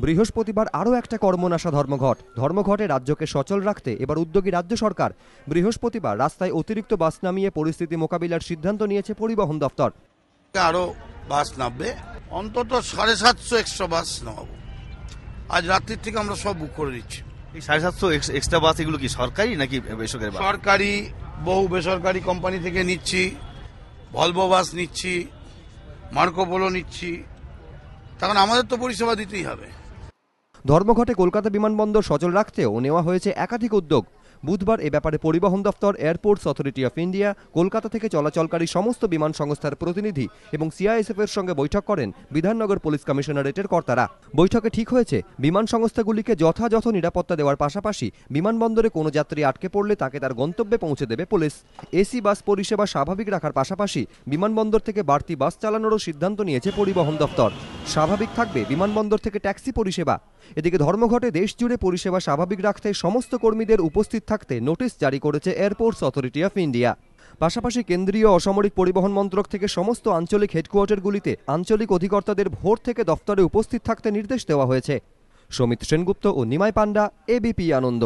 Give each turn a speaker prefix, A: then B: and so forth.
A: বৃহস্পতিবার আরও একটা কর্মনাশা ধর্মঘটে রাজ্যকে সচল রাখতে এবার উদ্যোগী রাজ্য সরকার। বৃহস্পতিবার রাস্তায় অতিরিক্ত বাস নামিয়ে পরিস্থিতি মোকাবিলার সিদ্ধান্ত নিয়েছে পরিবহন দফতর।
B: আরো বাস নামবে, অন্তত 750 এক্সট্রা বাস নামাবো। আজ রাত্রির থেকে আমরা সব বুক করে নিচ্ছি।
C: এই 750 এক্সট্রা বাস এগুলো কি সরকারি নাকি বেসরকারি?
B: সরকারি, বহু বেসরকারি কোম্পানি থেকে নিচ্ছি, ভলভো বাস নিচ্ছি, মার্কো পোলো নিচ্ছি, তখন আমাদের তো পরিষেবা দিতেই হবে।
A: ধর্মঘটে কলকাতা বিমানবন্দর সচল রাখতেও নেওয়া হয়েছে একাধিক উদ্যোগ। বুধবার এ ব্যাপারে পরিবহন দফতর, airports authority of India, Kolkata থেকে চলাচলকারী সমস্ত বিমান সংস্থার প্রতিনিধি এবং সিআইএসএফ এর সঙ্গে বৈঠক করেন বিধাননগর পুলিশ কমিশনারেটের কর্তারা। বৈঠকে ঠিক হয়েছে বিমান সংস্থাগুলিকে যথাযথ নিরাপত্তা দেওয়ার পাশাপাশি বিমানবন্দরে কোনো যাত্রী আটকে পড়লে তাকে তার গন্তব্যে পৌঁছে দেবে পুলিশ। এসি বাস পরিষেবা স্বাভাবিক রাখার পাশাপাশি বিমানবন্দর থেকে বাড়তি বাস চালানোরও সিদ্ধান্ত নিয়েছে পরিবহন দফতর। স্বাভাবিক থাকবে বিমানবন্দর থেকে ট্যাক্সি পরিষেবা। এদিকে ধর্মঘটে দেশ জুড়ে পরিষেবা স্বাভাবিক রাখতে সমস্ত কর্মীদের উপস্থিত থাকতে নোটিশ জারি করেছে এয়ারপোর্টস অথরিটি অফ ইন্ডিয়া। পাশাপাশি কেন্দ্রীয় অসামরিক পরিবহন মন্ত্রক থেকে সমস্ত আঞ্চলিক হেডকোয়ার্টারগুলিতে আঞ্চলিক অধিকর্তাদের ভোর থেকে দফতরে উপস্থিত থাকতে নির্দেশ দেওয়া হয়েছে। সমিত সেনগুপ্ত ও নিমাই পান্ডা, এবিপি আনন্দ।